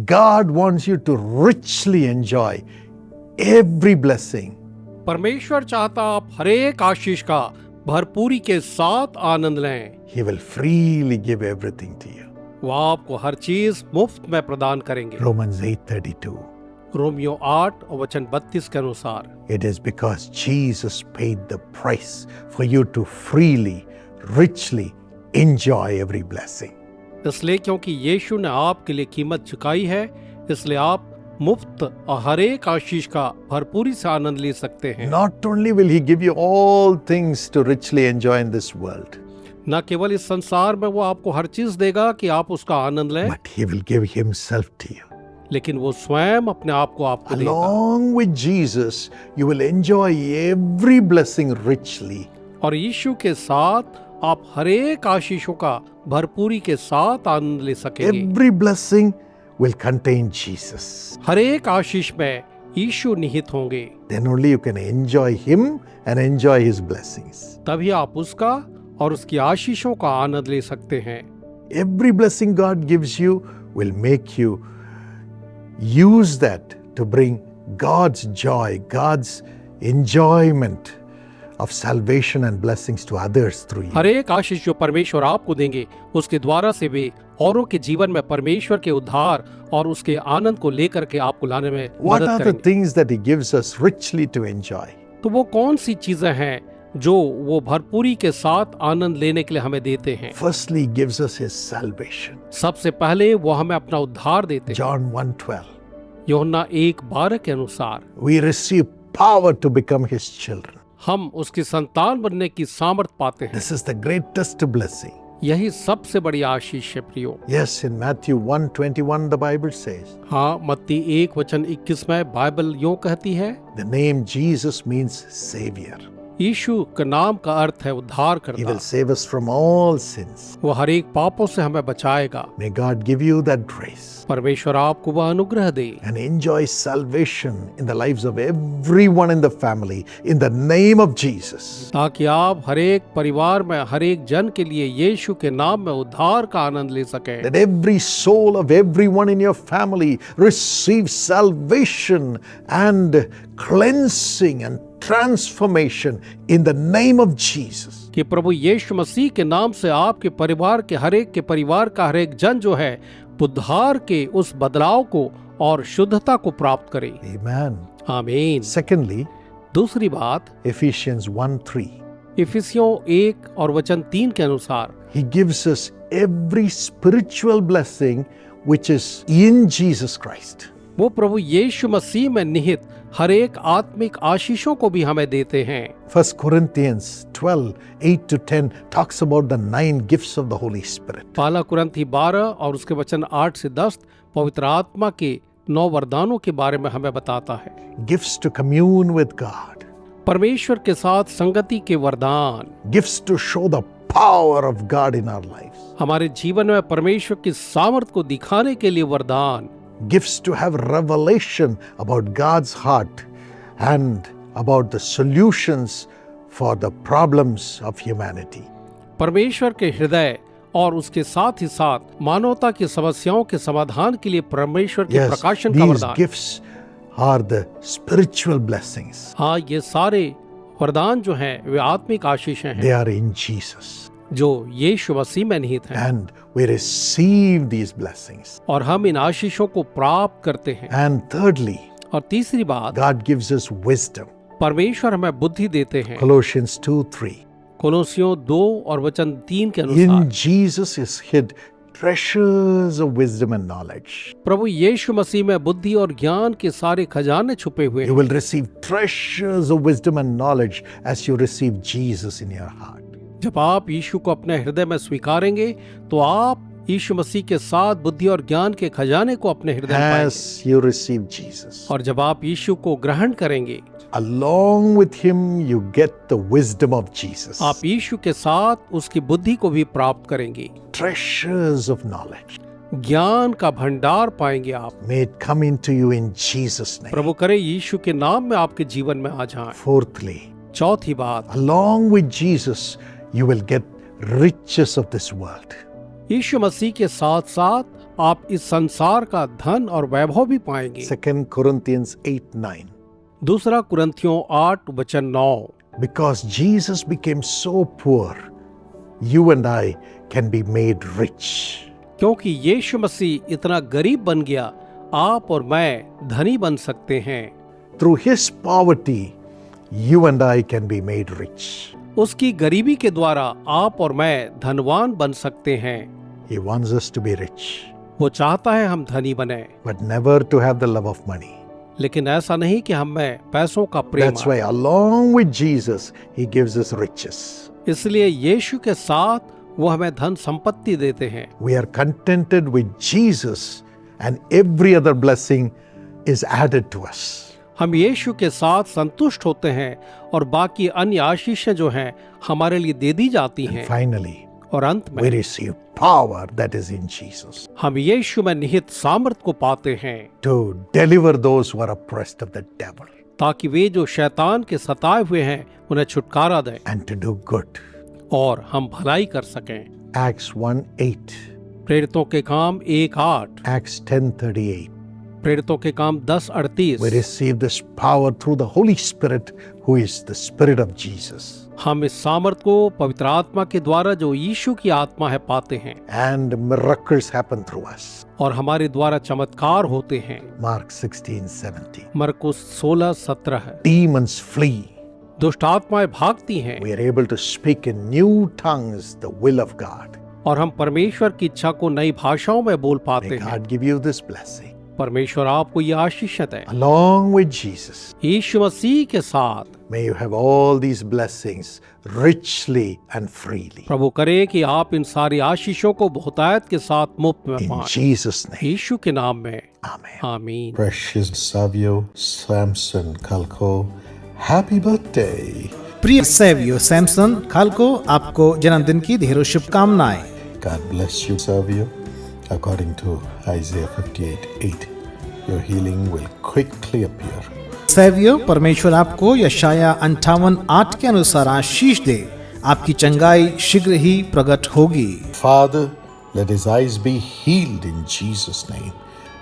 God wants you to richly enjoy every blessing. परमेश्वर चाहता आप हर एक आशीष का भरपूरी के साथ आनंद लें। He will freely give everything to you. वो आपको हर चीज मुफ्त में प्रदान करेंगे। Romans 8:32. रोमियो 8 और वचन 32 के अनुसार It is because Jesus paid the price for you to freely, richly enjoy every blessing. इसलिए क्योंकि यीशु ने आपके लिए कीमत चुकाई है, इसलिए आप मुफ्त और हर एक आशीष का भरपूरी से आनंद ले सकते हैं। Not only will He give you all things to richly enjoy in this world, न केवल इस संसार में वो आपको हर चीज देगा कि आप उसका आनंद लें, but He will give Himself to you. लेकिन वो स्वयं अपने आप को आपको देगा। Along with Jesus, you will enjoy every blessing richly. और यीशु के साथ आप हर एक आशीषों का भरपूरी के साथ आनंद ले सकेंगे। Every blessing will contain Jesus. हर एक आशीष में यीशु निहित होंगे। Then only you can enjoy Him and enjoy His blessings. तभी आप उसका और उसकी आशीषों का आनंद ले सकते हैं। Every blessing God gives you will make you use that to bring God's joy, God's enjoyment of salvation and blessings to others through you. हर एक आशीष जो परमेश्वर आपको देंगे, उसके द्वारा से वे औरों के जीवन में परमेश्वर के उद्धार और उसके आनंद को लेकर के आपको लाने में What मदद are the करेंगे। things that He gives us richly to enjoy? तो वो कौन सी चीजें हैं जो वो भरपूरी के साथ आनंद लेने के लिए हमें देते हैं? Firstly, He gives us His salvation. सबसे पहले वो हमें अपना उद्धार देते हैं। John 1:12. यूहन्ना 1:12 के अनुसार We receive power to become His children. हम उसकी संतान बनने की सामर्थ पाते हैं। This is the greatest blessing. यही सबसे बड़ी आशीष है प्रियो। Yes, in Matthew 1:21 the Bible says, हाँ, मत्ती 1 वचन 21 में बाइबल यूं कहती है, the name Jesus means Savior. यीशु का नाम का अर्थ है उद्धार He will करना। save us from all sins. वो हर एक पापों से हमें बचाएगा। May God give you that grace परमेश्वर आपको वह अनुग्रह दे and enjoy salvation in the lives of everyone in the family in the name of Jesus. ताकि आप हर एक परिवार में हर एक जन के लिए यीशु के नाम में उद्धार का आनंद ले सकें। That every soul of everyone in your family receive salvation and cleansing and transformation in the name of Jesus. कि प्रभु यीशु मसीह के नाम से आपके परिवार के हर एक के परिवार का हर एक जन जो है उद्धार के उस बदलाव को और शुद्धता को प्राप्त करे। Amen. आमीन। Secondly, दूसरी बात, Ephesians 1:3. इफिसियों 1 और वचन 3 के अनुसार He gives us every spiritual blessing which is in Jesus Christ. वो प्रभु यीशु मसीह में निहित हर एक आत्मिक आशीषों को भी हमें देते हैं। 1 Corinthians 12:8-10 talks about the 9 gifts of the Holy Spirit. पहला कुरिन्थी 12 और उसके वचन 8 से 10 पवित्र आत्मा के 9 वरदानों के बारे में हमें बताता है। Gifts to commune with God. परमेश्वर के साथ संगति के वरदान, Gifts to show the power of God in our lives. हमारे जीवन में परमेश्वर की सामर्थ को दिखाने के लिए वरदान, Gifts to have revelation about God's heart and about the solutions for the problems of humanity. परमेश्वर के हृदय और उसके साथ ही साथ मानवता की समस्याओं के समाधान के लिए परमेश्वर के Yes, प्रकाशन का these वरदान। gifts are the spiritual blessings. हाँ, ये सारे वरदान जो हैं वे आत्मिक आशीषें They हैं are in Jesus. जो यीशु मसीह में निहित हैं, And we receive these blessings. और हम इन आशीषों को प्राप्त करते हैं। And thirdly, और तीसरी बात, God gives us wisdom. परमेश्वर हमें बुद्धि देते हैं। Colossians 2:3. कोलोसियों 2 और वचन 3 के In अनुसार Jesus is hid treasures of wisdom and knowledge. प्रभु यीशु मसीह में बुद्धि और ज्ञान के सारे खजाने छुपे हुए You हैं। will receive treasures of wisdom and knowledge as you receive Jesus in your heart. जब आप यीशु को अपने हृदय में स्वीकारेंगे तो आप यीशु मसीह के साथ बुद्धि और ज्ञान के खजाने को अपने हृदय में पाएंगे। As you receive Jesus. और जब आप यीशु को ग्रहण करेंगे, Along with Him, you get the wisdom of Jesus. आप यीशु के साथ उसकी बुद्धि को भी प्राप्त करेंगे। Treasures of knowledge. ज्ञान का भंडार पाएंगे आप। May it come into you in Jesus' name. प्रभु करे यीशु के नाम में आपके जीवन में आ जाए। Fourthly, चौथी बात, along with Jesus, you will get riches of this world. यीशु मसीह के साथ साथ आप इस संसार का धन और वैभव भी पाएंगे। 2 Corinthians 8:9. दूसरा कुरिन्थियों 8:9। Because Jesus became so poor, you and I can be made rich. क्योंकि यीशु मसीह इतना गरीब बन गया, आप और मैं धनी बन सकते हैं। Through his poverty, you and I can be made rich. उसकी गरीबी के द्वारा आप और मैं धनवान बन सकते हैं। He wants us to be rich, वो चाहता है हम धनी बने, but never to have the love of money. लेकिन ऐसा नहीं कि हम में पैसों का प्रेम That's why along with Jesus, he gives us riches. इसलिए यीशु के साथ वो हमें धन संपत्ति देते हैं। We are contented with Jesus and every other blessing is added to us. हम यीशु के साथ संतुष्ट होते हैं और बाकी अन्य आशीषें जो हैं हमारे लिए दे दी जाती हैं। Finally, और अंत we में receive power that is in Jesus हम यीशु में निहित सामर्थ को पाते हैं to deliver those who are oppressed of the devil ताकि वे जो शैतान के सताए हुए हैं उन्हें छुटकारा दें and to do good. और हम भलाई कर सकें। Acts 1:8, प्रेरितों के काम 1:8, Acts 10:38. प्रेरितों के काम 10:38। We receive this power through the Holy Spirit, who is the Spirit of Jesus. हम इस सामर्थ को पवित्र आत्मा के द्वारा जो यीशु की आत्मा है पाते हैं And miracles happen through us. और हमारे द्वारा चमत्कार होते हैं। Mark 16:17. मरकुस 16:17। Demons flee. दुष्ट आत्माएं भागती हैं We are able to speak in new tongues the will of God. और हम परमेश्वर की इच्छा को नई भाषाओं में बोल पाते May हैं। God give you this blessing. परमेश्वर आपको ये आशीष दें। Along with Jesus, यीशु मसीह के साथ may you have all these blessings richly and freely. प्रभु करे कि आप इन सारी आशीषों को बहुतायत के साथ मुफ्त में In पाएं। Jesus' name. यीशु के नाम में Amen. आमीन। Precious Savio Samson Kalko, happy birthday. प्रिय सैवियो सैमसन खालको, आपको जन्मदिन की ढेरों शुभकामनाएं। God bless you, Savio. According to Isaiah 58:8, your healing will quickly appear. Savio, परमेश्वर आपको यशाया 58:8 के अनुसार आशीष दे। आपकी चंगाई शीघ्र ही प्रकट होगी। Father, let his eyes be healed in Jesus' name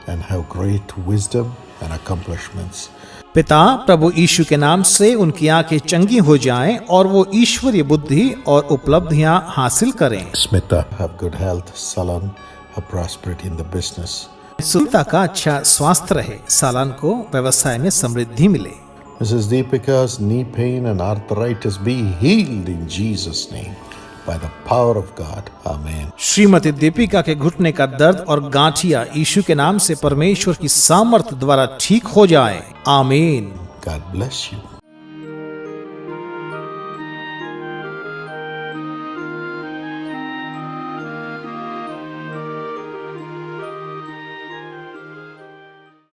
and have great wisdom and accomplishments. पिता, प्रभु यीशु के नाम से उनकी आंखें चंगी हो जाएं और वो ईश्वरीय बुद्धि और उपलब्धियां हासिल करें। Smita, have good health. Salan, have prosperity in the business. Sunita का अच्छा स्वास्थ्य रहे। सालान को व्यवसाय में समृद्धि मिले। Mrs. Deepika's knee pain and arthritis be healed in Jesus' name by the power of God. Amen. Shrimati Deepika के घुटने का दर्द और गांठिया यीशु के नाम से परमेश्वर की सामर्थ द्वारा ठीक हो जाए। आमीन। God bless you.